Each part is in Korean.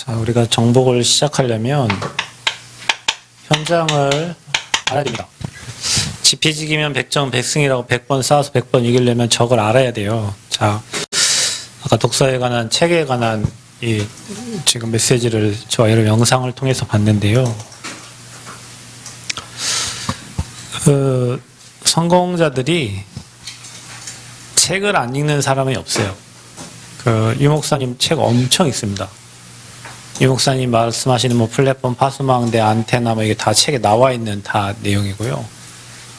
자, 우리가 정복을 시작하려면 현장을 알아야 됩니다. 지피지기면 100점 100승이라고 100번 쌓아서 100번 이기려면 저걸 알아야 돼요. 자, 아까 독서에 관한 책에 관한 이 지금 메시지를 저와 여러 영상을 통해서 봤는데요. 성공자들이 책을 안 읽는 사람이 없어요. 유 목사님 책 엄청 읽습니다. 유 목사님 말씀하시는 뭐 플랫폼, 파수망대, 안테나 뭐 이게 다 책에 나와 있는 다 내용이고요.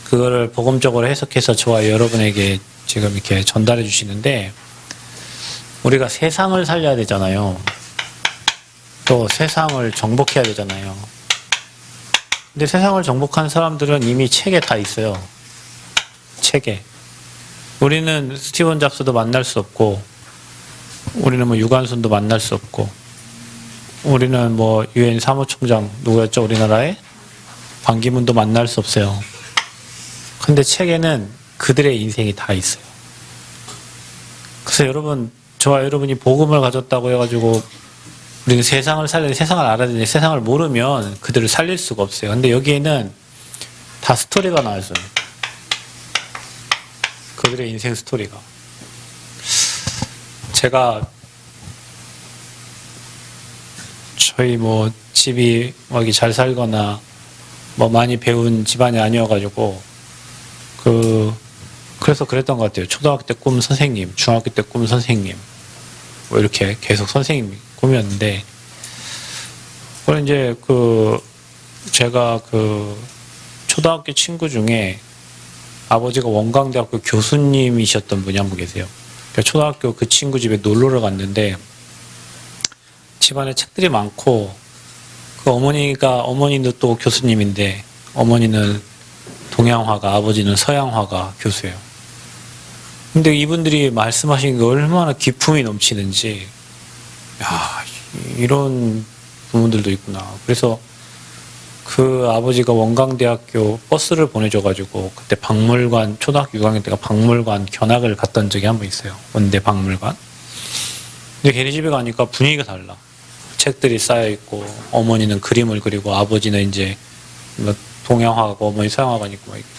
그거를 복음적으로 해석해서 저와 여러분에게 지금 이렇게 전달해 주시는데, 우리가 세상을 살려야 되잖아요. 또 세상을 정복해야 되잖아요. 근데 세상을 정복한 사람들은 이미 책에 다 있어요. 책에. 우리는 스티븐 잡스도 만날 수 없고, 우리는 뭐 유관순도 만날 수 없고, 우리는 뭐 유엔 사무총장 누구였죠? 우리나라에? 반기문도 만날 수 없어요. 근데 책에는 그들의 인생이 다 있어요. 그래서 여러분, 저와 여러분이 복음을 가졌다고 해가지고 우리는 세상을 살려야 돼, 세상을 알아야 되는데 세상을 모르면 그들을 살릴 수가 없어요. 근데 여기에는 다 스토리가 나와 있어요. 그들의 인생 스토리가. 제가 저희 뭐 집이 뭐 이렇게 잘 살거나 뭐 많이 배운 집안이 아니어가지고 그래서 그랬던 것 같아요. 초등학교 때 꿈 선생님, 중학교 때 꿈 선생님, 뭐 이렇게 계속 선생님 꿈이었는데, 그걸 이제 제가 초등학교 친구 중에 아버지가 원광대학교 교수님이셨던 분이 한 분 계세요. 초등학교 그 친구 집에 놀러를 갔는데 집안에 책들이 많고, 어머니도 또 교수님인데, 어머니는 동양화가, 아버지는 서양화가 교수예요. 근데 이분들이 말씀하신 게 얼마나 기품이 넘치는지, 야, 이런 부분들도 있구나. 그래서 그 아버지가 원광대학교 버스를 보내줘가지고 그때 박물관, 초등학교 6학년 때가 박물관 견학을 갔던 적이 한 번 있어요. 원대 박물관. 근데 걔네 집에 가니까 분위기가 달라. 책들이 쌓여있고, 어머니는 그림을 그리고, 아버지는 이제 뭐 동양화하고 어머니 서양화가 있고 막 이렇게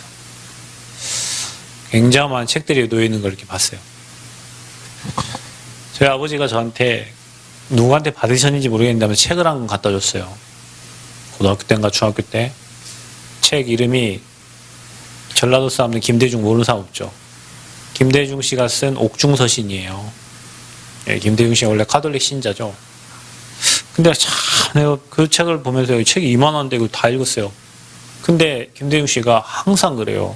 굉장히 많은 책들이 놓여있는 걸 이렇게 봤어요. 저희 아버지가 저한테 누구한테 받으셨는지 모르겠는데 책을 한 권 갖다 줬어요. 고등학교 때인가 중학교 때. 책 이름이, 전라도 사람들 김대중 모르는 사람 없죠. 김대중 씨가 쓴 옥중서신이에요. 예, 김대중 씨가 원래 카톨릭 신자죠. 근데 참 내가 그 책을 보면서, 책이 2만 원인데 이거 다 읽었어요. 근데 김대중 씨가 항상 그래요.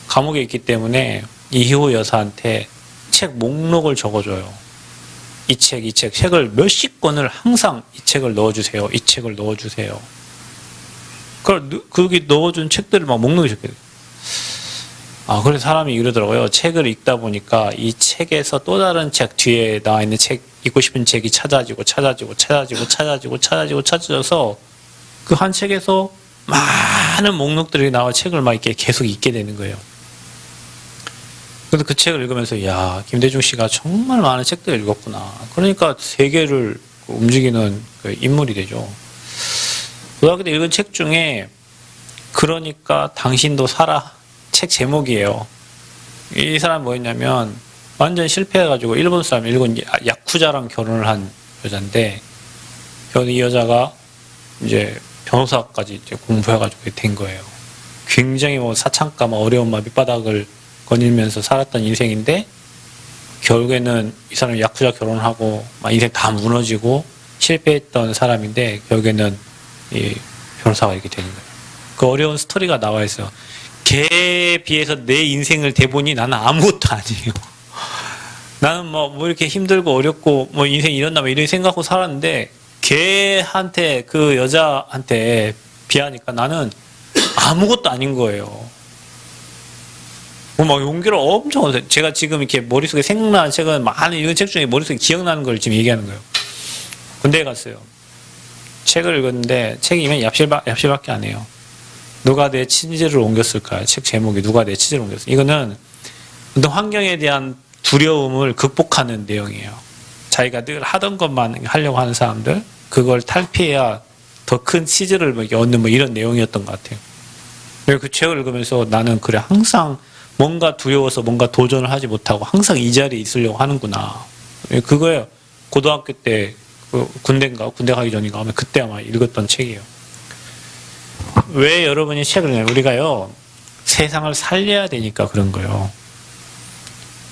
감옥에 있기 때문에 이희호 여사한테 책 목록을 적어줘요. 이 책을 몇십 권을 항상 이 책을 넣어주세요. 이 책을 넣어주세요. 거기 넣어준 책들을 막 목록이 적혀요. 그래서 사람이 이러더라고요. 책을 읽다 보니까 이 책에서 또 다른 책, 뒤에 나와 있는 책, 읽고 싶은 책이 찾아져서 그 한 책에서 많은 목록들이 나와 책을 막 이렇게 계속 읽게 되는 거예요. 그래서 그 책을 읽으면서, 야, 김대중 씨가 정말 많은 책들을 읽었구나. 그러니까 세계를 움직이는 그 인물이 되죠. 고등학교 때 읽은 책 중에, 그러니까 당신도 살아. 책 제목이에요. 이 사람이 뭐였냐면, 완전 실패해가지고 일본 사람, 일본 야쿠자랑 결혼을 한 여자인데, 이 여자가 이제 변호사까지 이제 공부해가지고 된 거예요. 굉장히 뭐 사창가, 어려운 밑바닥을 거닐면서 살았던 인생인데, 결국에는 이 사람이 야쿠자 결혼하고 인생 다 무너지고 실패했던 사람인데, 결국에는 이 변호사가 이렇게 되는 거예요. 그 어려운 스토리가 나와 있어요. 걔에 비해서 내 인생을 대보니 나는 아무것도 아니에요. 나는 뭐 이렇게 힘들고 어렵고 인생 이런다 이런 생각하고 살았는데, 걔한테, 그 여자한테 비하니까 나는 아무것도 아닌 거예요. 막 용기를 엄청 얻어요. 제가 지금 이렇게 머릿속에 생각나는 책은, 많은 읽은 책 중에 머릿속에 기억나는 걸 지금 얘기하는 거예요. 군대에 갔어요. 책을 읽었는데, 책이 이면 얍실밖에 안 해요. 누가 내 치즈를 옮겼을까요? 책 제목이 누가 내 치즈를 옮겼을까요? 이거는 어떤 환경에 대한 두려움을 극복하는 내용이에요. 자기가 늘 하던 것만 하려고 하는 사람들, 그걸 탈피해야 더 큰 치즈를 뭐 얻는 뭐 이런 내용이었던 것 같아요. 그 책을 읽으면서 나는 그래 항상 뭔가 두려워서 뭔가 도전을 하지 못하고 항상 이 자리에 있으려고 하는구나. 그거예요. 고등학교 때 군대 가기 전인가 하면 그때 아마 읽었던 책이에요. 왜 여러분이 책을 내요? 우리가요 세상을 살려야 되니까 그런 거예요.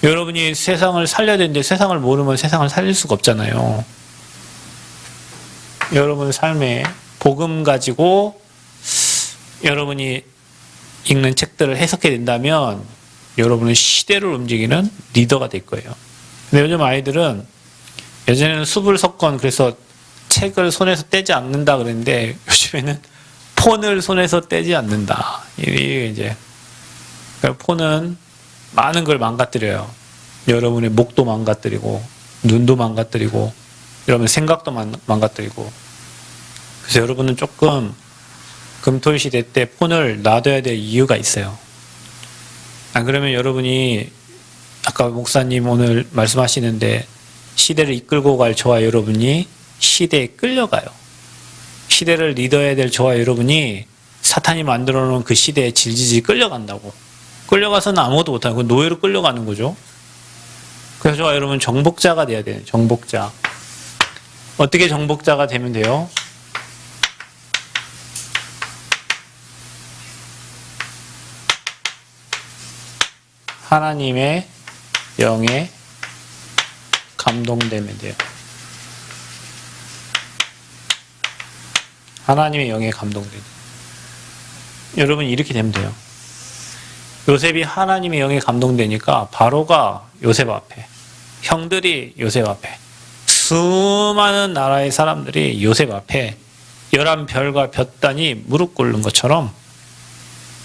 여러분이 세상을 살려야 되는데 세상을 모르면 세상을 살릴 수가 없잖아요. 여러분 삶에 복음 가지고 여러분이 읽는 책들을 해석해 된다면 여러분은 시대를 움직이는 리더가 될 거예요. 근데 요즘 아이들은 예전에는 수불석권 그래서 책을 손에서 떼지 않는다 그랬는데 요즘에는 폰을 손에서 떼지 않는다. 이게 이제 폰은 많은 걸 망가뜨려요. 여러분의 목도 망가뜨리고 눈도 망가뜨리고 여러분 생각도 망가뜨리고. 그래서 여러분은 조금 금토일 시대 때 폰을 놔둬야 될 이유가 있어요. 안 그러면 여러분이 아까 목사님 오늘 말씀하시는데 시대를 이끌고 갈 저와 여러분이 시대에 끌려가요. 시대를 리더해야 될 저와 여러분이 사탄이 만들어 놓은 그 시대에 질질질 끌려간다고. 끌려가서는 아무것도 못하고 노예로 끌려가는 거죠. 그래서 저와 여러분 정복자가 돼야 돼요. 정복자. 어떻게 정복자가 되면 돼요? 하나님의 영에 감동되면 돼요. 하나님의 영에 감동되면 돼요. 여러분 이렇게 되면 돼요. 요셉이 하나님의 영에 감동되니까 바로가 요셉 앞에, 형들이 요셉 앞에, 수많은 나라의 사람들이 요셉 앞에 11별과 볕단이 무릎 꿇는 것처럼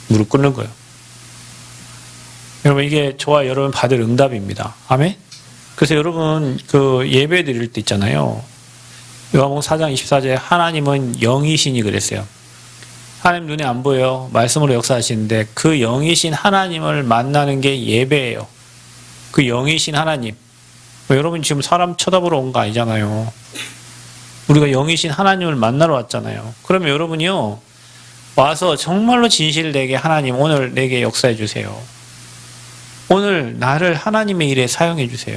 무릎 꿇는 거예요. 여러분 이게 저와 여러분 받을 응답입니다. 아멘? 그래서 여러분 그 예배 드릴 때 있잖아요. 요한복음 4장 24절에 하나님은 영이시니 그랬어요. 하나님 눈에 안 보여요. 말씀으로 역사하시는데 그 영이신 하나님을 만나는 게 예배예요. 그 영이신 하나님. 여러분 지금 사람 쳐다보러 온 거 아니잖아요. 우리가 영이신 하나님을 만나러 왔잖아요. 그러면 여러분이요 와서 정말로 진실되게 하나님 오늘 내게 역사해 주세요. 오늘 나를 하나님의 일에 사용해 주세요.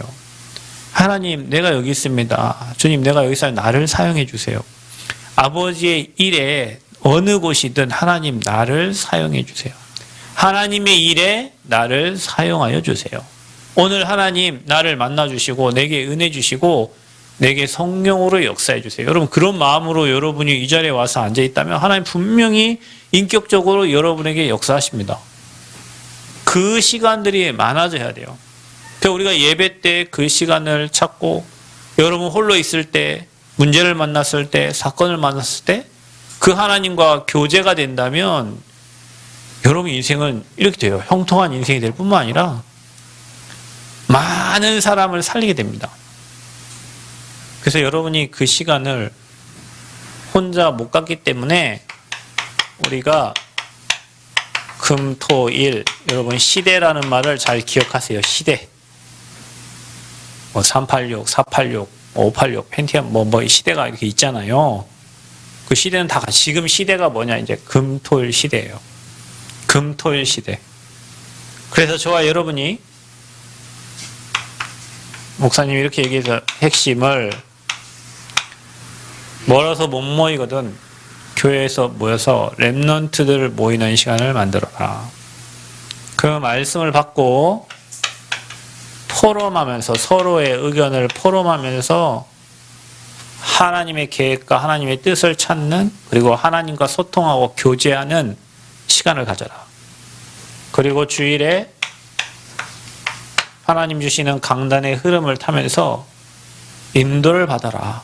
하나님 내가 여기 있습니다. 주님 내가 여기 있어요. 나를 사용해 주세요. 아버지의 일에 어느 곳이든 하나님 나를 사용해 주세요. 하나님의 일에 나를 사용하여 주세요. 오늘 하나님 나를 만나 주시고 내게 은혜 주시고 내게 성령으로 역사해 주세요. 여러분 그런 마음으로 여러분이 이 자리에 와서 앉아 있다면 하나님 분명히 인격적으로 여러분에게 역사하십니다. 그 시간들이 많아져야 돼요. 그래서 우리가 예배 때 그 시간을 찾고 여러분 홀로 있을 때 문제를 만났을 때 사건을 만났을 때 그 하나님과 교제가 된다면 여러분 인생은 이렇게 돼요. 형통한 인생이 될 뿐만 아니라 많은 사람을 살리게 됩니다. 그래서 여러분이 그 시간을 혼자 못 갔기 때문에 우리가 금, 토, 일 여러분 시대라는 말을 잘 기억하세요. 시대. 뭐 386, 486, 586, 펜티엄 뭐 시대가 이렇게 있잖아요. 그 시대는 다 지금 시대가 뭐냐 이제 금, 토, 일 시대예요. 금, 토, 일 시대. 그래서 저와 여러분이 목사님이 이렇게 얘기해서 핵심을 멀어서 못 모이거든 교회에서 모여서 렘넌트들 모이는 시간을 만들어라. 그 말씀을 받고 포럼하면서 서로의 의견을 포럼하면서 하나님의 계획과 하나님의 뜻을 찾는 그리고 하나님과 소통하고 교제하는 시간을 가져라. 그리고 주일에 하나님 주시는 강단의 흐름을 타면서 인도를 받아라.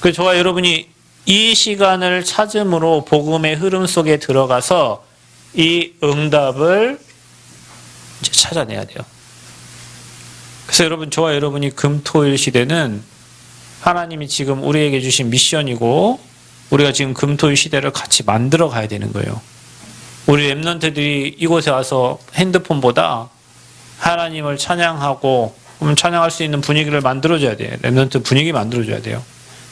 그래서 저와 여러분이 이 시간을 찾음으로 복음의 흐름 속에 들어가서 이 응답을 이제 찾아내야 돼요. 그래서 여러분 저와 여러분이 금토일 시대는 하나님이 지금 우리에게 주신 미션이고 우리가 지금 금토일 시대를 같이 만들어 가야 되는 거예요. 우리 렘넌트들이 이곳에 와서 핸드폰보다 하나님을 찬양하고 그러면 찬양할 수 있는 분위기를 만들어줘야 돼요. 렘넌트 분위기 만들어줘야 돼요.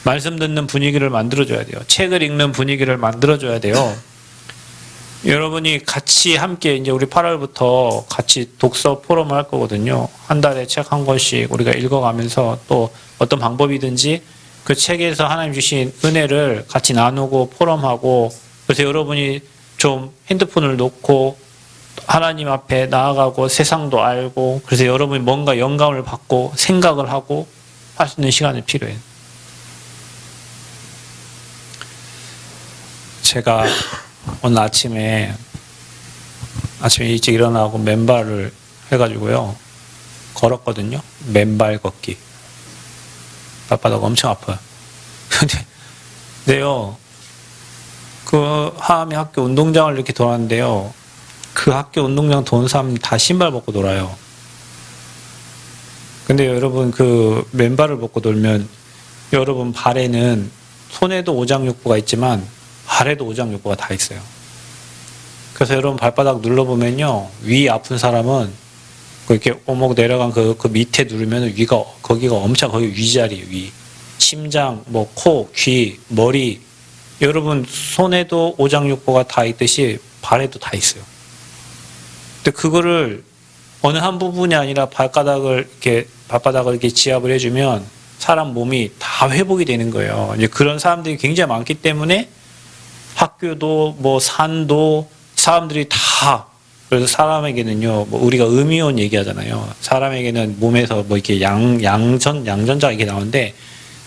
말씀 듣는 분위기를 만들어줘야 돼요. 책을 읽는 분위기를 만들어줘야 돼요. 여러분이 같이 함께 이제 우리 8월부터 같이 독서 포럼을 할 거거든요. 한 달에 책 한 권씩 우리가 읽어가면서 또 어떤 방법이든지 그 책에서 하나님 주신 은혜를 같이 나누고 포럼하고, 그래서 여러분이 좀 핸드폰을 놓고 하나님 앞에 나아가고 세상도 알고, 그래서 여러분이 뭔가 영감을 받고 생각을 하고 할 수 있는 시간이 필요해요. 제가 오늘 아침에 일찍 일어나고 맨발을 해가지고요 걸었거든요. 맨발 걷기. 발바닥 엄청 아파요. 근데요, 그 하암의 학교 운동장을 이렇게 돌았는데요, 그 학교 운동장 도는 사람 다 신발 벗고 놀아요. 근데 여러분, 그 맨발을 벗고 놀면 여러분 발에는, 손에도 오장육부가 있지만 발에도 오장육부가 다 있어요. 그래서 여러분 발바닥 눌러보면요, 위 아픈 사람은 이렇게 오목 내려간 그 밑에 누르면 위가, 거기가 엄청, 거기 위자리예요. 위. 심장, 뭐 코, 귀, 머리. 여러분 손에도 오장육부가 다 있듯이 발에도 다 있어요. 근데 그거를 어느 한 부분이 아니라 발바닥을 이렇게 지압을 해주면 사람 몸이 다 회복이 되는 거예요. 이제 그런 사람들이 굉장히 많기 때문에 학교도 뭐 산도 사람들이 다, 그래서 사람에게는요, 뭐 우리가 음이온 얘기하잖아요. 사람에게는 몸에서 뭐 이렇게 양전자 이게 나오는데,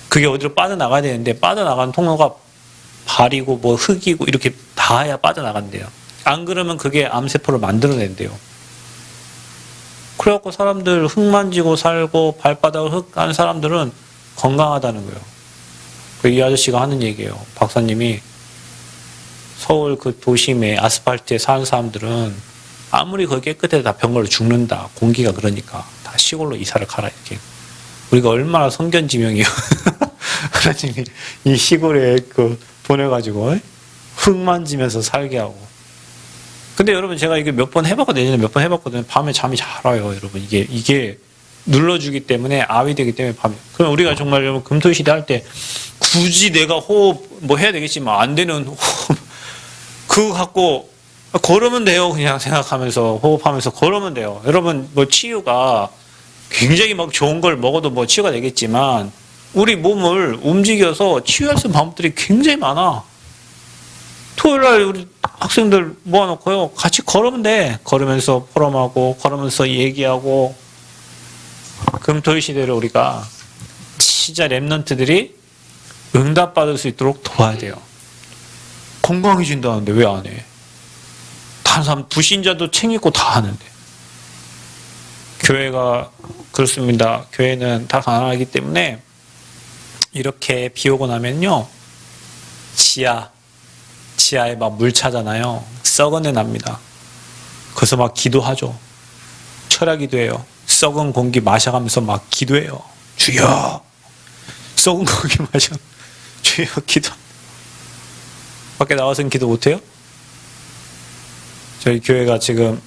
그게 어디로 빠져나가야 되는데 빠져나가는 통로가 발이고 뭐 흙이고 이렇게 닿아야 빠져나간대요. 안 그러면 그게 암세포를 만들어낸대요. 그래갖고 사람들 흙 만지고 살고 발바닥을 흙 한 사람들은 건강하다는 거예요. 이 아저씨가 하는 얘기예요. 박사님이 서울 그 도심에 아스팔트에 사는 사람들은 아무리 거기 깨끗해도 다 병 걸려 죽는다. 공기가 그러니까 다 시골로 이사를 가라 이렇게. 우리가 얼마나 성견지명이에요. 하나님이 이 시골에 보내가지고 흙 만지면서 살게 하고. 근데 여러분 제가 이게 몇 번 해봤거든요. 예전에 몇 번 해봤거든요. 밤에 잠이 잘 와요, 여러분. 이게 눌러주기 때문에, 암이 되기 때문에 밤에. 그럼 우리가 정말 여러분 금토시대 할 때 굳이 내가 호흡 뭐 해야 되겠지만 안 되는 호흡 그거 갖고 걸으면 돼요. 그냥 생각하면서 호흡하면서 걸으면 돼요. 여러분 뭐 치유가 굉장히 막 좋은 걸 먹어도 뭐 치유가 되겠지만 우리 몸을 움직여서 치유할 수 있는 방법들이 굉장히 많아. 토요일날 우리 학생들 모아놓고요, 같이 걸으면 돼. 걸으면서 포럼하고 걸으면서 얘기하고. 금토일 시대를 우리가 진짜 랩런트들이 응답받을 수 있도록 도와야 돼요. 건강해진다는데 왜 안 해? 다른 사람 불신자도 책 읽고 다 하는데. 교회가 그렇습니다. 교회는 다 가난하기 때문에 이렇게 비 오고 나면요, 지하에 막 물 차잖아요. 썩은 애 납니다. 그래서 막 기도하죠. 철야 기도해요. 썩은 공기 마셔가면서 막 기도해요. 주여, 썩은 공기 마셔. 주여, 기도. 밖에 나와서는 기도 못해요? 저희 교회가 지금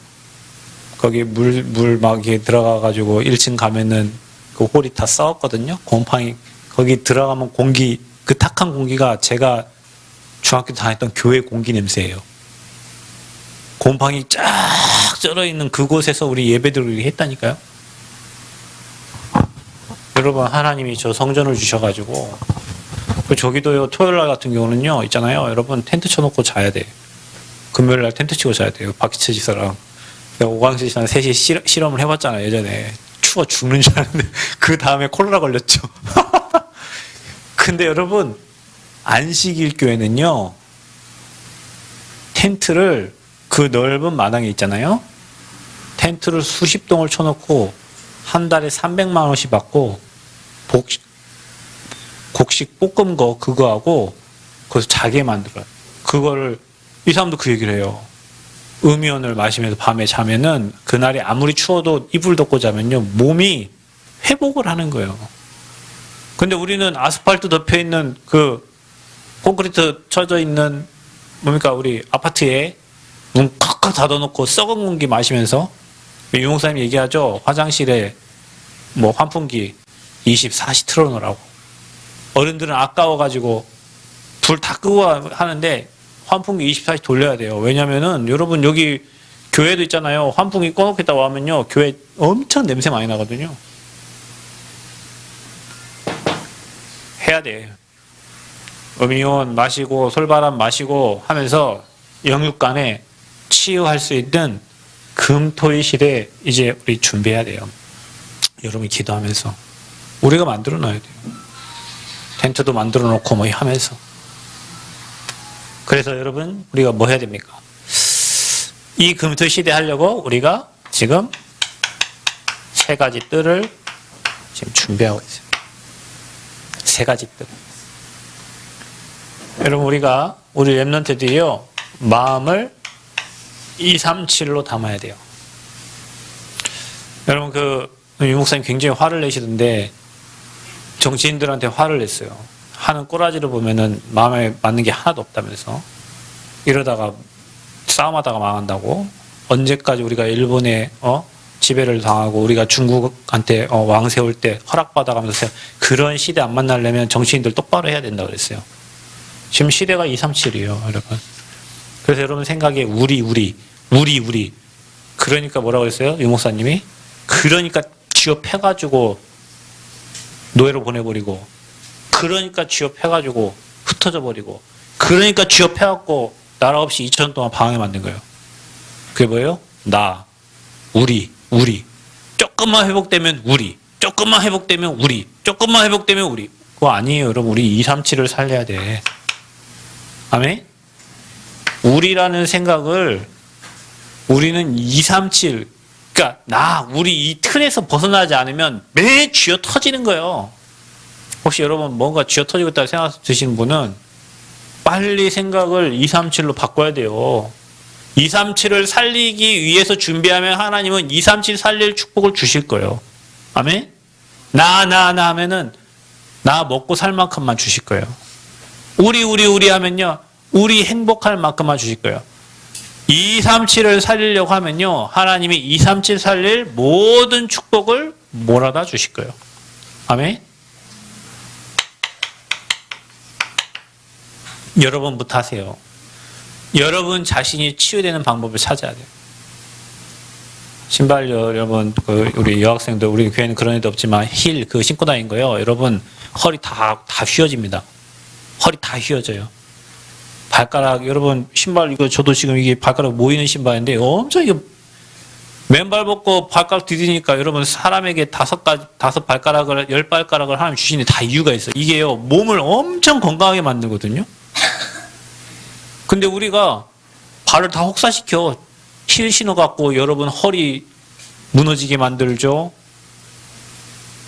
거기 물 막 이렇게 들어가가지고 1층 가면은 그 홀이 다 썩었거든요. 곰팡이. 거기 들어가면 공기, 그 탁한 공기가 제가 중학교 다녔던 교회 공기 냄새예요. 곰팡이 쫙 쩔어있는 그곳에서 우리 예배들을 했다니까요. 여러분, 하나님이 저 성전을 주셔가지고, 저기도요, 토요일날 같은 경우는요, 있잖아요. 여러분, 텐트 쳐놓고 자야 돼. 금요일날 텐트 치고 자야 돼요. 박희철 지사랑. 오광수 지사랑 셋이 실험을 해봤잖아요, 예전에. 추워 죽는 줄 알았는데, 그 다음에 콜레라 걸렸죠. 근데 여러분, 안식일교회는요, 텐트를 그 넓은 마당에 있잖아요. 텐트를 수십 동을 쳐놓고 한 달에 300만 원씩 받고 곡식 볶은 거 그거 하고 거기서 자게 만들어요. 그거를 이 사람도 그 얘기를 해요. 음이온을 마시면서 밤에 자면은 그날이 아무리 추워도 이불 덮고 자면요 몸이 회복을 하는 거예요. 근데 우리는 아스팔트 덮여 있는 그 콘크리트 쳐져 있는 뭡니까 우리 아파트에 문 칵칵 닫아놓고 썩은 공기 마시면서 유목사님 얘기하죠. 화장실에 뭐 환풍기 24시 틀어놓으라고. 어른들은 아까워가지고 불 다 끄고 하는데 환풍기 24시간 돌려야 돼요. 왜냐면은 여러분 여기 교회도 있잖아요. 환풍기 꺼놓겠다고 하면요. 교회 엄청 냄새 많이 나거든요. 해야 돼. 음이온 마시고 솔바람 마시고 하면서 영육간에 치유할 수 있는 금토일 시대 이제 우리 준비해야 돼요. 여러분이 기도하면서 우리가 만들어 놔야 돼요. 텐트도 만들어 놓고 뭐 하면서. 그래서 여러분 우리가 뭐 해야 됩니까? 이 금토일 시대 하려고 우리가 지금 3가지 뜰을 지금 준비하고 있어요. 3가지 뜰. 여러분 우리가 우리 랩런트들이요 마음을 237로 담아야 돼요. 여러분 유 목사님 굉장히 화를 내시던데 정치인들한테 화를 냈어요. 하는 꼬라지를 보면은 마음에 맞는 게 하나도 없다면서 이러다가 싸움하다가 망한다고. 언제까지 우리가 일본에 지배를 당하고 우리가 중국한테 왕 세울 때 허락받아가면서 그런 시대 안 만나려면 정치인들 똑바로 해야 된다고 그랬어요. 지금 시대가 237이에요, 여러분. 그래서 여러분 생각에 우리. 그러니까 뭐라고 했어요? 유 목사님이? 그러니까 취업해가지고 노예로 보내버리고, 그러니까 취업해가지고 흩어져 버리고, 그러니까 취업해갖고 나라 없이 2000년 동안 방황해 만든 거예요. 그게 뭐예요? 나, 우리. 조금만 회복되면 우리. 조금만 회복되면 우리. 조금만 회복되면 우리. 그거 아니에요, 여러분. 우리 237을 살려야 돼. 아멘? 우리라는 생각을 우리는 237, 그러니까 우리 이 틀에서 벗어나지 않으면 매일 쥐어 터지는 거예요. 혹시 여러분 뭔가 쥐어 터지고 있다고 생각 드시는 분은 빨리 생각을 237로 바꿔야 돼요. 237을 살리기 위해서 준비하면 하나님은 237 살릴 축복을 주실 거예요. 아멘? 나 하면은 나 먹고 살 만큼만 주실 거예요. 우리 하면요. 우리 행복할 만큼만 주실 거예요. 237을 살리려고 하면요. 하나님이 237 살릴 모든 축복을 몰아다 주실 거예요. 아멘? 여러분부터 하세요. 여러분 자신이 치유되는 방법을 찾아야 돼요. 신발 여러분, 우리 여학생들, 우리 교회는 그런 애도 없지만 힐 신고 다닌 거요. 여러분 허리 다 휘어집니다. 허리 다 휘어져요. 발가락, 여러분 신발 이거 저도 지금 이게 발가락 모이는 신발인데 엄청 이거 맨발 벗고 발가락 디디니까 여러분 사람에게 5발가락을 10발가락을 하나님 주시니 다 이유가 있어요. 이게요 몸을 엄청 건강하게 만들거든요. 근데 우리가 발을 다 혹사시켜 힐 신어갖고 여러분 허리 무너지게 만들죠.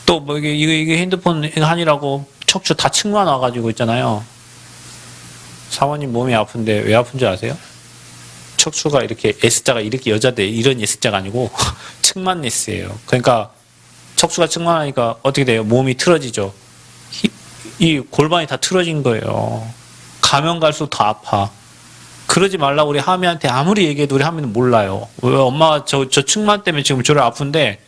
또 뭐 이게 핸드폰 하니라고 척추 다 측만 와가지고 있잖아요. 사모님 몸이 아픈데 왜 아픈 줄 아세요? 척추가 이렇게 S자가 이렇게 여자대 이런 S자가 아니고 측만 S예요. 그러니까 척추가 측만하니까 어떻게 돼요? 몸이 틀어지죠. 이 골반이 다 틀어진 거예요. 가면 갈수록 더 아파. 그러지 말라고 우리 하미한테 아무리 얘기해도 우리 하미는 몰라요. 왜 엄마가 저 측만 때문에 지금 저를 아픈데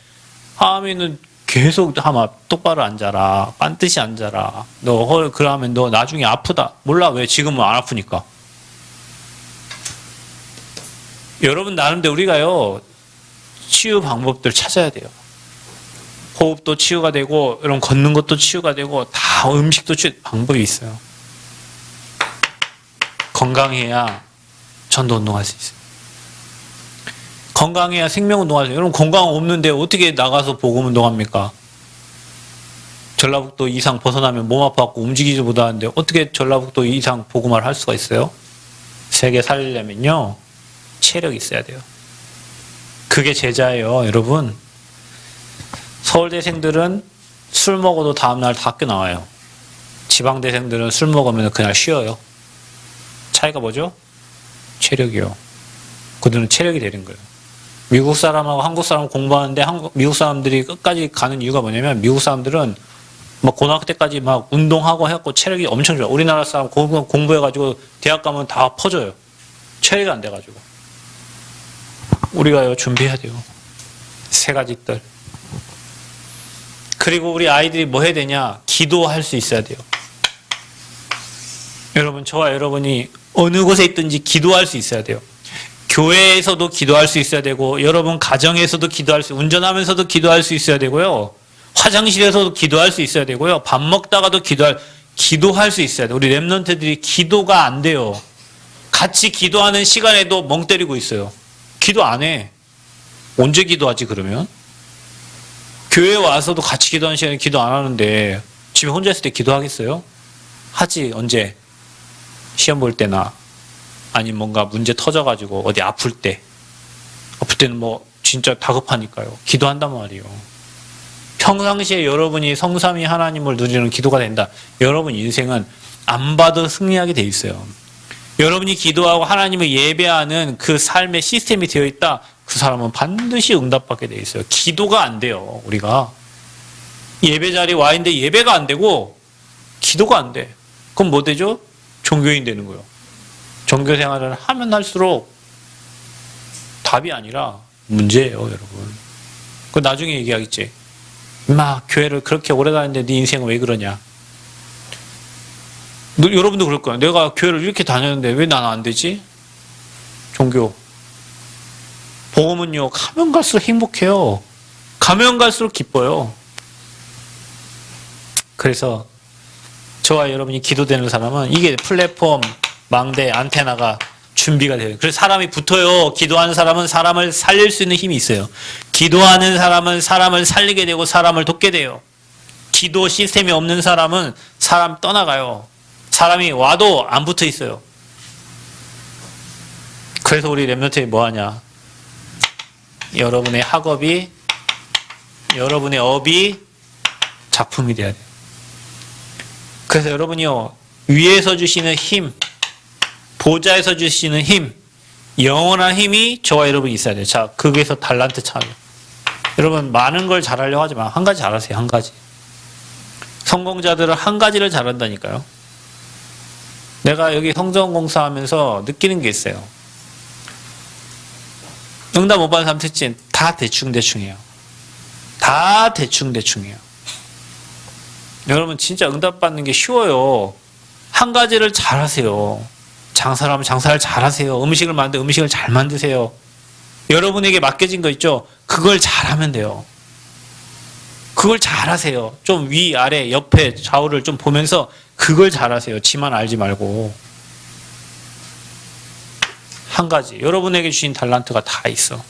하미는 계속 하마 똑바로 앉아라. 반드시 앉아라. 그러면 너 나중에 아프다. 몰라. 왜? 지금은 안 아프니까. 여러분 나름대로 우리가요. 치유 방법들 찾아야 돼요. 호흡도 치유가 되고 여러분 걷는 것도 치유가 되고 다 음식도 치유 방법이 있어요. 건강해야 전도 운동할 수 있어요. 건강해야 생명운동할 수 있어요. 여러분 건강 없는데 어떻게 나가서 복음운동합니까? 전라북도 이상 벗어나면 몸 아파갖고 움직이지 못하는데 어떻게 전라북도 이상 복음을 할 수가 있어요? 세계 살리려면요. 체력이 있어야 돼요. 그게 제자예요. 여러분 서울대생들은 술 먹어도 다음날 다 학교 나와요. 지방대생들은 술 먹으면 그날 쉬어요. 차이가 뭐죠? 체력이요. 그들은 체력이 되는 거예요. 미국 사람하고 한국 사람 공부하는데 미국 사람들이 끝까지 가는 이유가 뭐냐면 미국 사람들은 막 고등학교 때까지 막 운동하고 해갖고 체력이 엄청 좋아요. 우리나라 사람 공부해가지고 대학 가면 다 퍼져요. 체력이 안 돼가지고. 우리가요 준비해야 돼요. 3가지 뜰. 그리고 우리 아이들이 뭐 해야 되냐? 기도할 수 있어야 돼요. 여러분, 저와 여러분이 어느 곳에 있든지 기도할 수 있어야 돼요. 교회에서도 기도할 수 있어야 되고, 여러분 가정에서도 기도할 수, 운전하면서도 기도할 수 있어야 되고요. 화장실에서도 기도할 수 있어야 되고요. 밥 먹다가도 기도할 수 있어야 돼요. 우리 렘넌트들이 기도가 안 돼요. 같이 기도하는 시간에도 멍 때리고 있어요. 기도 안 해. 언제 기도하지 그러면? 교회 와서도 같이 기도하는 시간에 기도 안 하는데 집에 혼자 있을 때 기도하겠어요? 하지. 언제? 시험 볼 때나 아니면 뭔가 문제 터져가지고 어디 아플 때는 뭐 진짜 다급하니까요. 기도한단 말이에요. 평상시에 여러분이 성삼위 하나님을 누리는 기도가 된다. 여러분 인생은 안 봐도 승리하게 돼 있어요. 여러분이 기도하고 하나님을 예배하는 그 삶의 시스템이 되어 있다. 그 사람은 반드시 응답받게 돼 있어요. 기도가 안 돼요. 우리가 예배 자리에 와 있는데 예배가 안 되고 기도가 안 돼. 그럼 뭐 되죠? 종교인 되는 거예요. 종교 생활을 하면 할수록 답이 아니라 문제예요, 여러분. 그 나중에 얘기하겠지. 막 교회를 그렇게 오래 다녔는데 네 인생은 왜 그러냐? 여러분도 그럴 거야. 내가 교회를 이렇게 다녔는데 왜 나는 안 되지? 종교. 복음은요, 가면 갈수록 행복해요. 가면 갈수록 기뻐요. 그래서 저와 여러분이 기도되는 사람은 이게 플랫폼, 망대, 안테나가 준비가 돼요. 그래서 사람이 붙어요. 기도하는 사람은 사람을 살릴 수 있는 힘이 있어요. 기도하는 사람은 사람을 살리게 되고 사람을 돕게 돼요. 기도 시스템이 없는 사람은 사람 떠나가요. 사람이 와도 안 붙어 있어요. 그래서 우리 렘넌트들이 뭐 하냐? 여러분의 학업이, 여러분의 업이 작품이 돼야 돼요. 그래서 여러분이요, 위에서 주시는 힘, 보좌에서 주시는 힘, 영원한 힘이 저와 여러분이 있어야 돼요. 자, 거기에서 달란트 차이. 여러분, 많은 걸 잘하려고 하지 마. 한 가지 잘하세요. 한 가지. 성공자들은 한 가지를 잘한다니까요. 내가 여기 성전공사하면서 느끼는 게 있어요. 응답 못 받은 사람 특징 다 대충대충해요. 다 대충대충해요. 여러분 진짜 응답 받는 게 쉬워요. 한 가지를 잘하세요. 장사를 하면 장사를 잘하세요. 음식을 만드면 음식을 잘 만드세요. 여러분에게 맡겨진 거 있죠? 그걸 잘하면 돼요. 그걸 잘하세요. 좀 위, 아래, 옆에, 좌우를 좀 보면서 그걸 잘하세요. 지만 알지 말고. 한 가지. 여러분에게 주신 달란트가 다 있어.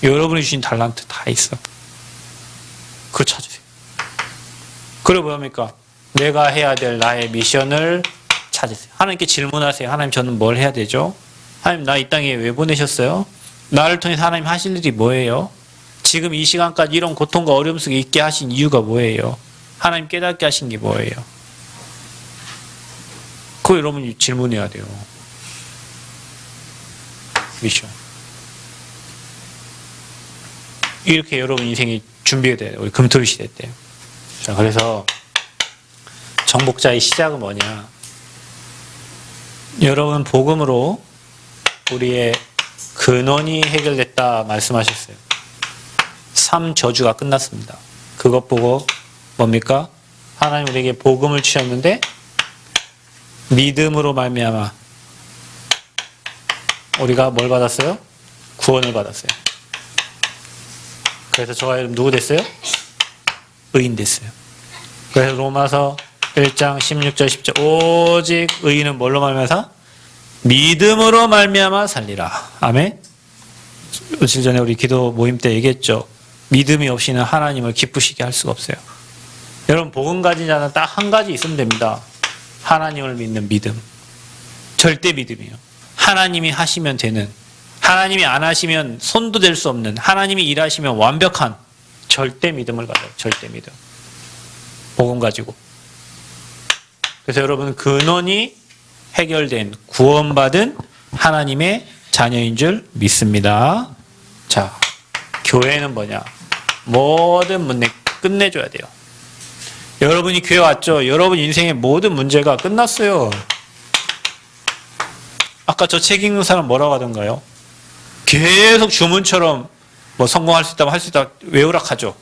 여러분이 주신 달란트 다 있어. 그걸 찾으세요. 그리고 뭐합니까? 내가 해야 될 나의 미션을 찾으세요. 하나님께 질문하세요. 하나님, 저는 뭘 해야 되죠? 하나님, 나 이 땅에 왜 보내셨어요? 나를 통해서 하나님 하실 일이 뭐예요? 지금 이 시간까지 이런 고통과 어려움 속에 있게 하신 이유가 뭐예요? 하나님 깨닫게 하신 게 뭐예요? 그거 여러분이 질문해야 돼요. 미션. 이렇게 여러분 인생이 준비가 돼요. 우리 금토일 시대 때. 자, 그래서 정복자의 시작은 뭐냐? 여러분 복음으로 우리의 근원이 해결됐다 말씀하셨어요. 3저주가 끝났습니다. 그것 보고 뭡니까? 하나님 우리에게 복음을 주셨는데 믿음으로 말미암아 우리가 뭘 받았어요? 구원을 받았어요. 그래서 저와 여러분 누구 됐어요? 의인 됐어요. 그래서 로마서 1장 16절 10절 오직 의인은 뭘로 말미암아? 믿음으로 말미암아 살리라. 아멘. 며칠 전에 우리 기도 모임 때 얘기했죠. 믿음이 없이는 하나님을 기쁘시게 할 수가 없어요. 여러분 복음 가진 자는 딱 한 가지 있으면 됩니다. 하나님을 믿는 믿음. 절대 믿음이에요. 하나님이 하시면 되는, 하나님이 안 하시면 손도 댈 수 없는, 하나님이 일하시면 완벽한 절대 믿음을 가져요. 절대 믿음. 복음 가지고. 그래서 여러분 근원이 해결된, 구원받은 하나님의 자녀인 줄 믿습니다. 자, 교회는 뭐냐? 모든 문제 끝내줘야 돼요. 여러분이 교회 왔죠? 여러분 인생의 모든 문제가 끝났어요. 아까 저 책 읽는 사람 뭐라고 하던가요? 계속 주문처럼 뭐 성공할 수 있다면 할 수 있다 외우라 하죠.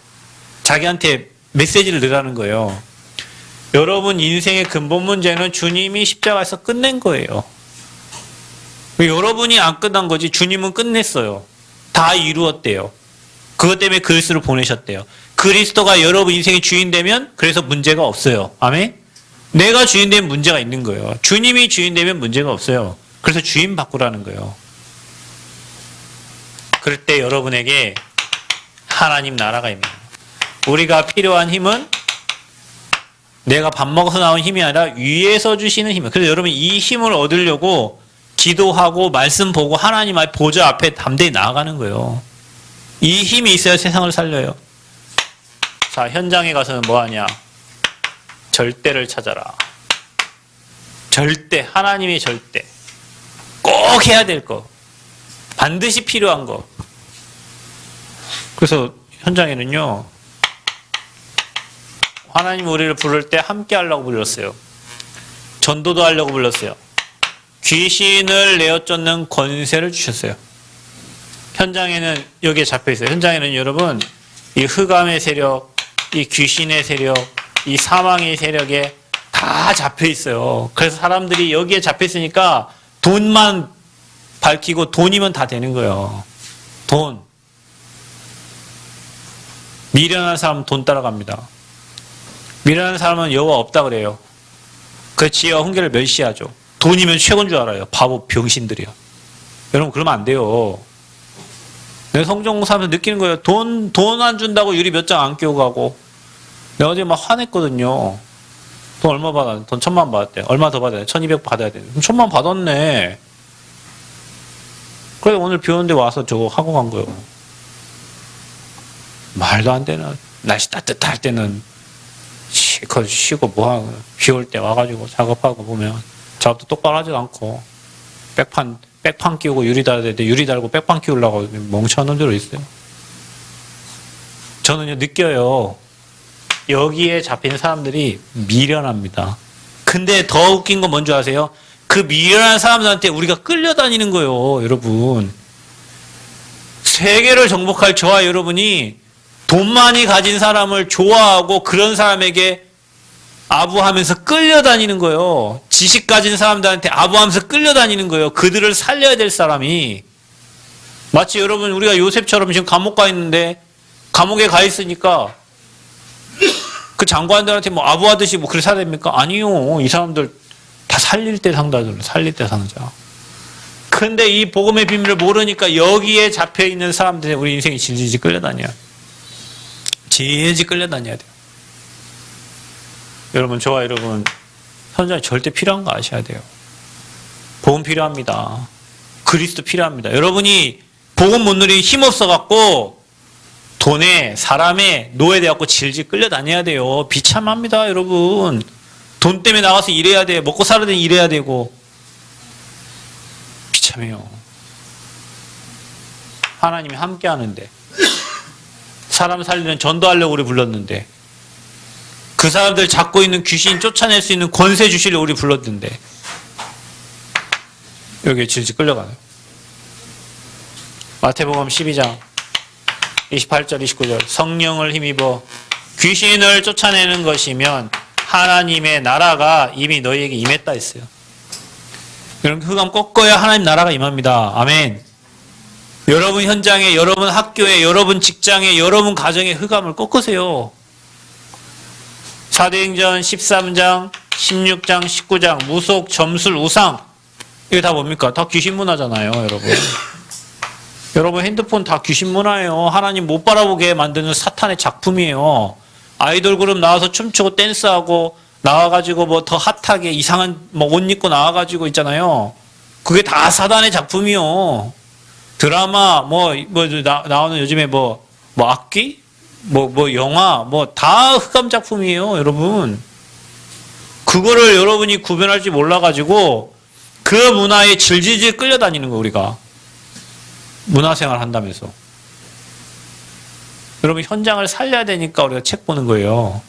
자기한테 메시지를 넣으라는 거예요. 여러분 인생의 근본 문제는 주님이 십자가에서 끝낸 거예요. 여러분이 안 끝난 거지 주님은 끝냈어요. 다 이루었대요. 그것 때문에 그리스도를 보내셨대요. 그리스도가 여러분 인생의 주인 되면 그래서 문제가 없어요. 아멘? 내가 주인 되면 문제가 있는 거예요. 주님이 주인 되면 문제가 없어요. 그래서 주인 바꾸라는 거예요. 그럴 때 여러분에게 하나님 나라가 임해요. 우리가 필요한 힘은 내가 밥 먹어서 나온 힘이 아니라 위에서 주시는 힘이에요. 그래서 여러분 이 힘을 얻으려고 기도하고 말씀 보고 하나님 보좌 앞에 담대히 나아가는 거예요. 이 힘이 있어야 세상을 살려요. 자, 현장에 가서는 뭐 하냐? 절대를 찾아라. 절대, 하나님의 절대. 꼭 해야 될 거. 반드시 필요한 거. 그래서 현장에는요, 하나님 우리를 부를 때 함께 하려고 불렀어요. 전도도 하려고 불렀어요. 귀신을 내어 쫓는 권세를 주셨어요. 현장에는 여기에 잡혀 있어요. 현장에는 여러분 이 흑암의 세력, 이 귀신의 세력, 이 사망의 세력에 다 잡혀 있어요. 그래서 사람들이 여기에 잡혀 있으니까 돈만 밝히고 돈이면 다 되는 거예요. 돈. 미련한 사람은 돈 따라갑니다. 미련한 사람은 여호와 없다 그래요. 그 지혜와 훈계를 멸시하죠. 돈이면 최고인 줄 알아요. 바보 병신들이요. 여러분 그러면 안 돼요. 내가 성경공사하면서 느끼는 거예요. 돈 안 준다고 유리 몇 장 안 끼고 가고. 내가 어제 막 화냈거든요. 돈 얼마 받았는데? 돈 1,000만 받았대. 얼마 더 받아야 돼? 1,200 받아야 돼. 1,000만 받았네. 그래서 오늘 비 오는데 와서 저거 하고 간 거예요. 말도 안 되는. 날씨 따뜻할 때는 실컷 쉬고 뭐하고 비 올 때 와가지고 작업하고 보면 작업도 똑바로 하지도 않고 백판 끼우고 유리 달아야 되는데 유리 달고 백판 끼우려고 멍청한 놈들로 있어요. 저는요 느껴요. 여기에 잡힌 사람들이 미련합니다. 근데 더 웃긴 건 뭔지 아세요? 그 미련한 사람들한테 우리가 끌려다니는 거예요. 여러분. 세계를 정복할 저와 여러분이 돈 많이 가진 사람을 좋아하고 그런 사람에게 아부하면서 끌려다니는 거예요. 지식 가진 사람들한테 아부하면서 끌려다니는 거예요. 그들을 살려야 될 사람이. 마치 여러분 우리가 요셉처럼 지금 감옥 가 있는데 감옥에 가 있으니까 그 장관들한테 뭐 아부하듯이 뭐 그렇게 살아야 됩니까? 아니요. 이 사람들 다 살릴 때 상자들, 살릴 때 상자. 근데 이 복음의 비밀을 모르니까 여기에 잡혀 있는 사람들이 우리 인생이 질질 끌려다녀요. 질질 끌려다녀야 돼요. 여러분, 저와 여러분, 현장에 절대 필요한 거 아셔야 돼요. 복음 필요합니다. 그리스도 필요합니다. 여러분이 복음 못 누리기 힘없어갖고 돈에 사람에 노예돼갖고 질질 끌려다녀야 돼요. 비참합니다, 여러분. 돈 때문에 나가서 일해야 돼. 먹고 살아야 돼. 일해야 되고. 비참해요. 하나님이 함께 하는데. 사람 살리는 전도하려고 우리 불렀는데. 그 사람들 잡고 있는 귀신 쫓아낼 수 있는 권세 주시려고 우리 불렀는데. 여기에 질질 끌려가요. 마태복음 12장 28절 29절 성령을 힘입어 귀신을 쫓아내는 것이면 하나님의 나라가 이미 너희에게 임했다 했어요. 여러분 흑암 꺾어야 하나님 나라가 임합니다. 아멘. 여러분 현장에, 여러분 학교에, 여러분 직장에, 여러분 가정에 흑암을 꺾으세요. 사도행전 13장, 16장, 19장 무속, 점술, 우상 이게 다 뭡니까? 다 귀신 문화잖아요, 여러분. 여러분 핸드폰 다 귀신 문화예요. 하나님 못 바라보게 만드는 사탄의 작품이에요. 아이돌 그룹 나와서 춤추고 댄스하고 나와가지고 뭐 더 핫하게 이상한 뭐 옷 입고 나와가지고 있잖아요. 그게 다 사단의 작품이요. 드라마 나오는 요즘에 뭐 악기 뭐 영화 뭐 다 흑암 작품이에요, 여러분. 그거를 여러분이 구별할지 몰라가지고 그 문화에 질질질 끌려다니는 거 우리가. 문화생활 한다면서. 여러분 현장을 살려야 되니까 우리가 책 보는 거예요.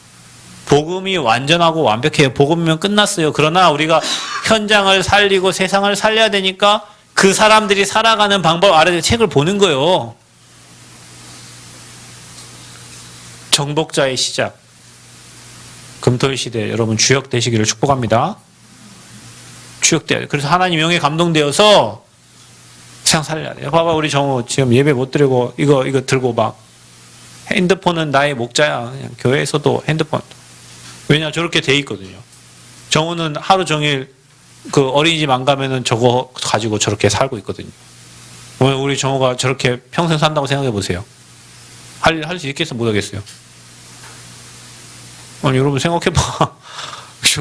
복음이 완전하고 완벽해요. 복음이면 끝났어요. 그러나 우리가 현장을 살리고 세상을 살려야 되니까 그 사람들이 살아가는 방법 아래 책을 보는 거예요. 정복자의 시작. 금토일 시대 여러분 주역 되시기를 축복합니다. 주역돼야 돼요. 그래서 하나님 영에 감동되어서 세상 살려야 돼요. 봐봐, 우리 정우 지금 예배 못 드리고 이거 들고 막 핸드폰은 나의 목자야. 그냥 교회에서도 핸드폰. 왜냐, 저렇게 돼 있거든요. 정우는 하루 종일 그 어린이집 안 가면은 저거 가지고 저렇게 살고 있거든요. 오늘 우리 정우가 저렇게 평생 산다고 생각해 보세요. 할 수 있겠어, 못 하겠어요? 아니, 여러분 생각해봐.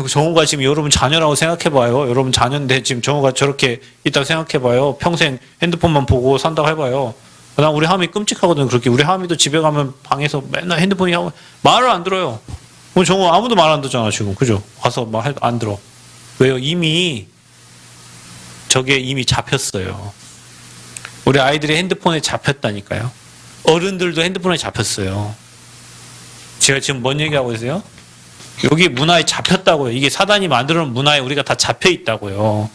정우가 지금 여러분 자녀라고 생각해봐요. 여러분 자녀인데 지금 정우가 저렇게 있다고 생각해봐요. 평생 핸드폰만 보고 산다고 해봐요. 난 우리 하미 끔찍하거든. 그렇게 우리 하미도 집에 가면 방에서 맨날 핸드폰이 하고 말을 안 들어요. 오늘 정우 아무도 말 안 듣잖아 지금. 그죠? 와서 말 안 들어. 왜요? 이미 저게 이미 잡혔어요. 우리 아이들이 핸드폰에 잡혔다니까요. 어른들도 핸드폰에 잡혔어요. 제가 지금 뭔 얘기하고 있어요? 여기 문화에 잡혔다고요. 이게 사단이 만들어 놓은 문화에 우리가 다 잡혀 있다고요.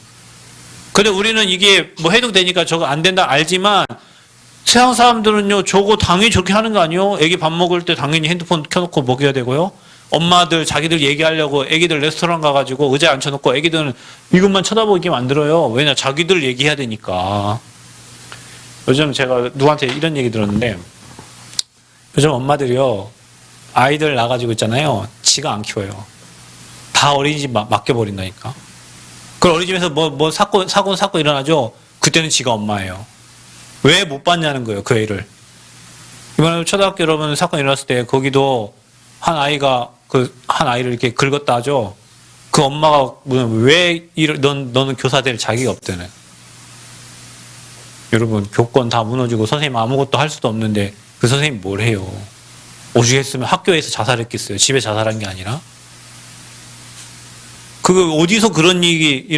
근데 우리는 이게 뭐 해도 되니까 저거 안 된다 알지만 세상 사람들은요, 저거 당연히 저렇게 하는 거 아니에요? 애기 밥 먹을 때 당연히 핸드폰 켜놓고 먹여야 되고요. 엄마들 자기들 얘기하려고 애기들 레스토랑 가가지고 의자에 앉혀놓고 애기들은 이것만 쳐다보게 만들어요. 왜냐, 자기들 얘기해야 되니까. 요즘 제가 누구한테 이런 얘기 들었는데, 요즘 엄마들이요, 아이들 낳아가지고 있잖아요. 지가 안 키워요. 다 어린이집 맡겨버린다니까. 그 어린이집에서 뭐 사건 일어나죠? 그때는 지가 엄마예요. 왜 못 봤냐는 거예요, 그 애를. 이번에 초등학교 여러분 사건 일어났을 때 거기도 한 아이를 이렇게 긁었다 하죠. 그 엄마가 왜 너는 교사 될 자격이 없다네. 여러분, 교권 다 무너지고 선생님 아무것도 할 수도 없는데 그 선생님 뭘 해요? 오죽했으면 학교에서 자살했겠어요. 집에 자살한 게 아니라. 그거 어디서 그런 일이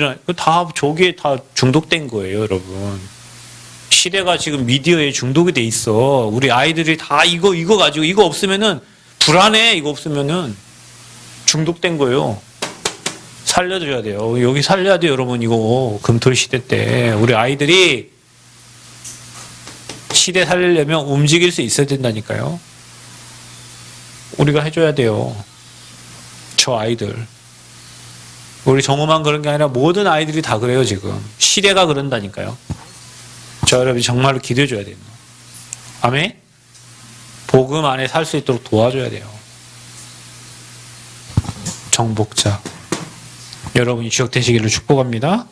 저게 다 중독된 거예요, 여러분. 시대가 지금 미디어에 중독이 돼 있어. 우리 아이들이 다 이거 가지고 이거 없으면은 불안해. 이거 없으면은 중독된 거예요. 살려줘야 돼요. 여기 살려야 돼요, 여러분. 이거 금토일 시대 때 우리 아이들이 시대 살리려면 움직일 수 있어야 된다니까요. 우리가 해줘야 돼요. 저 아이들. 우리 정우만 그런 게 아니라 모든 아이들이 다 그래요, 지금. 시대가 그런다니까요. 저 여러분이 정말로 기도해줘야 돼요. 아멘? 복음 안에 살 수 있도록 도와줘야 돼요. 정복자. 여러분이 주역되시기를 축복합니다.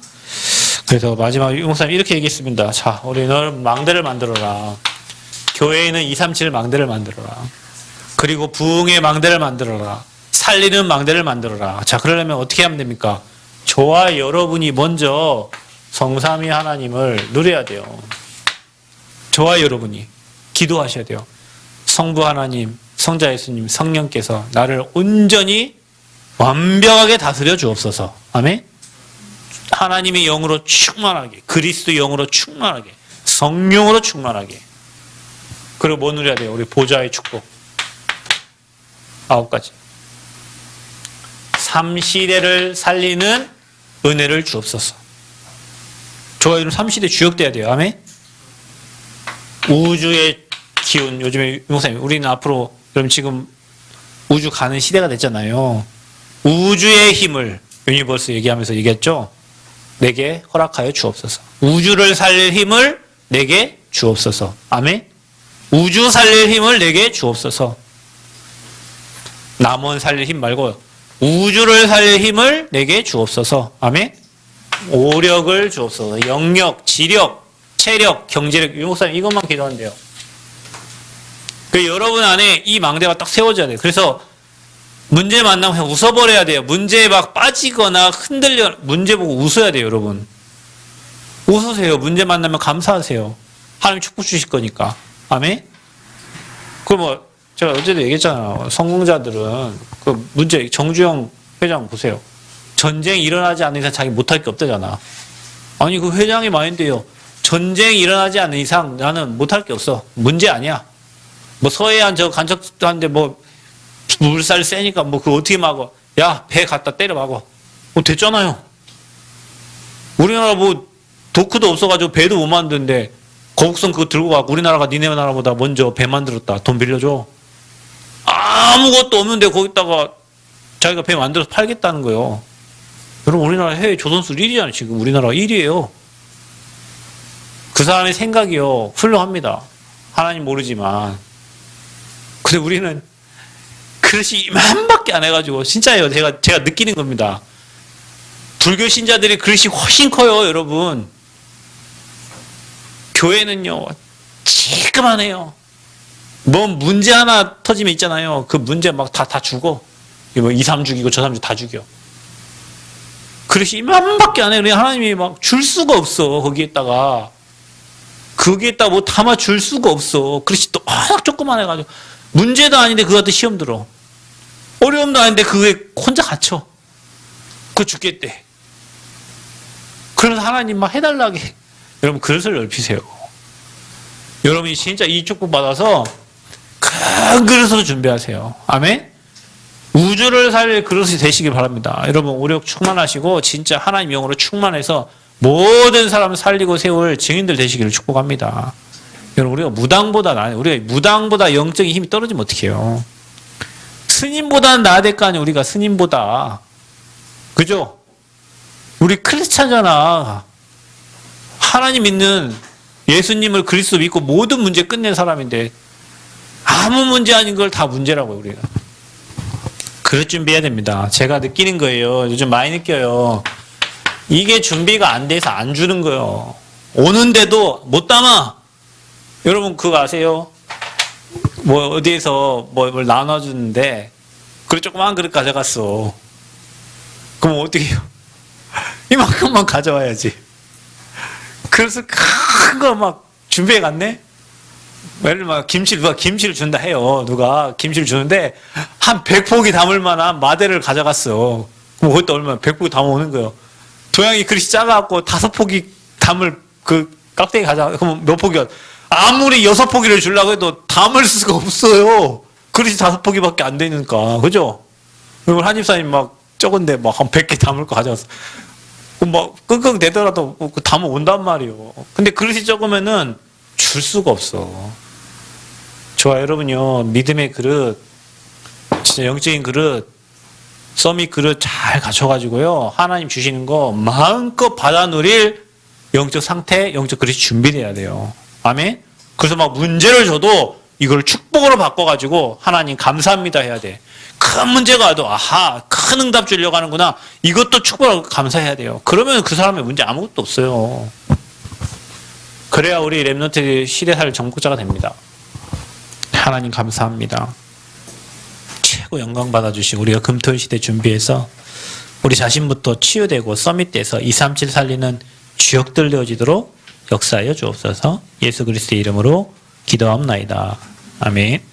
그래서 마지막 목사님 이렇게 얘기했습니다. 자, 우리 너는 망대를 만들어라. 교회에는 237 망대를 만들어라. 그리고 부흥의 망대를 만들어라. 살리는 망대를 만들어라. 자, 그러려면 어떻게 하면 됩니까? 저와 여러분이 먼저 성삼위 하나님을 누려야 돼요. 저와 여러분이 기도하셔야 돼요. 성부 하나님, 성자 예수님, 성령께서 나를 온전히 완벽하게 다스려 주옵소서. 아멘. 하나님의 영으로 충만하게, 그리스도 영으로 충만하게, 성령으로 충만하게. 그리고 뭐 누려야 돼요? 우리 보좌의 축복. 9가지. 3시대를 살리는 은혜를 주옵소서. 저와 여러분 3시대 주역돼야 돼요. 아멘. 우주의 기운. 요즘에 목사님, 우리는 앞으로 여러분 지금 우주 가는 시대가 됐잖아요. 우주의 힘을 유니버스 얘기하면서 얘기했죠. 내게 허락하여 주옵소서. 우주를 살릴 힘을 내게 주옵소서. 아멘. 우주 살릴 힘을 내게 주옵소서. 남원 살릴 힘 말고 우주를 살릴 힘을 내게 주옵소서. 아멘. 오력을 주옵소서. 영력, 지력, 체력, 경제력. 유 목사님 이것만 기도하면 돼요. 그 여러분 안에 이 망대가 딱 세워져야 돼요. 그래서 문제 만나면 그냥 웃어버려야 돼요. 문제에 막 빠지거나 흔들려, 문제 보고 웃어야 돼요, 여러분. 웃으세요. 문제 만나면 감사하세요. 하나님 축복 주실 거니까. 아멘? 그럼 뭐, 제가 어제도 얘기했잖아요. 성공자들은 그 문제, 정주영 회장 보세요. 전쟁이 일어나지 않는 이상 자기 못할 게 없다잖아. 아니, 그 회장의 마인드예요. 전쟁이 일어나지 않는 이상 나는 못할 게 없어. 문제 아니야. 뭐 서해안 저 간척하는데 뭐 물살 세니까 뭐 그거 어떻게 막어. 야, 배 갖다 때려 막어. 됐잖아요. 우리나라 뭐 도크도 없어가지고 배도 못 만드는데 거북선 그거 들고 가고 우리나라가 니네 나라보다 먼저 배 만들었다. 돈 빌려줘. 아무것도 없는데 거기다가 자기가 배 만들어서 팔겠다는 거예요. 여러분, 우리나라 해외 조선술 1위잖아요. 지금 우리나라 1위예요. 그 사람의 생각이요, 훌륭합니다. 하나님 모르지만. 근데 우리는 그릇이 이만밖에 안 해가지고, 진짜예요. 제가 느끼는 겁니다. 불교 신자들의 그릇이 훨씬 커요, 여러분. 교회는요, 찌그만해요. 뭐 문제 하나 터지면 있잖아요. 그 문제 막 다 죽어. 뭐 2, 3 죽이고 저 3 다 죽여. 그릇이 이만밖에 안 해. 그러니까 하나님이 막 줄 수가 없어. 거기에다가 뭐 담아 줄 수가 없어. 그릇이 또 워낙 조그만해가지고. 문제도 아닌데 그거 갖다 시험 들어. 어려움도 아닌데 그게 혼자 갇혀. 그거 죽겠대. 그래서 하나님 막 해달라고 해. 여러분, 그릇을 넓히세요. 여러분이 진짜 이 축복 받아서 큰 그릇으로 준비하세요. 아멘? 우주를 살릴 그릇이 되시길 바랍니다. 여러분, 오력 충만하시고 진짜 하나님 영으로 충만해서 모든 사람을 살리고 세울 증인들 되시기를 축복합니다. 여러분, 우리가 무당보다 영적인 힘이 떨어지면 어떡해요? 스님보다는 나아야 될 거 아니에요. 우리가 스님보다. 그죠? 우리 크리스찬이잖아. 하나님 믿는 예수님을 그리스도 믿고 모든 문제 끝낸 사람인데 아무 문제 아닌 걸 다 문제라고요, 우리가. 그릇 준비해야 됩니다. 제가 느끼는 거예요. 요즘 많이 느껴요. 이게 준비가 안 돼서 안 주는 거예요. 오는데도 못 담아. 여러분, 그거 아세요? 뭐 어디에서 뭘 나눠주는데 그릇 조그만 그릇 가져갔어. 그럼 어떻게 해요? 이만큼만 가져와야지. 그래서 큰 거 막 준비해 갔네? 예를 들면 누가 김치를 준다 해요. 누가 김치를 주는데 한 100포기 담을 만한 마대를 가져갔어. 그럼 그것도 얼마나 100포기 담아오는 거예요. 도양이 그릇이 작아갖고 5포기 담을 그 깍대기 가져가. 그럼 몇 포기야? 아무리 6포기를 주려고 해도 담을 수가 없어요. 그릇이 5포기밖에 안 되니까. 그죠? 그리고 한집사님 막 적은데 막 한 100개 담을 거 가져왔어. 뭐 끙끙 대더라도 담아 온단 말이에요. 근데 그릇이 적으면은 줄 수가 없어. 좋아, 여러분요, 믿음의 그릇, 진짜 영적인 그릇, 서밋 그릇 잘 갖춰가지고요, 하나님 주시는 거 마음껏 받아 누릴 영적 상태, 영적 그릇이 준비돼야 돼요. 아멘? 그래서 막 문제를 줘도 이걸 축복으로 바꿔가지고 하나님 감사합니다 해야 돼. 큰 문제가 와도 아하, 큰 응답 주려고 하는구나. 이것도 축복하고 감사해야 돼요. 그러면 그 사람의 문제 아무것도 없어요. 그래야 우리 랩런트 시대사를 정복자가 됩니다. 하나님 감사합니다. 최고 영광 받아주시고 우리가 금토일 시대 준비해서 우리 자신부터 치유되고 서밋돼서 237 살리는 주역들 되어지도록 역사하여 주옵소서. 예수 그리스도의 이름으로 기도하옵나이다. 아멘.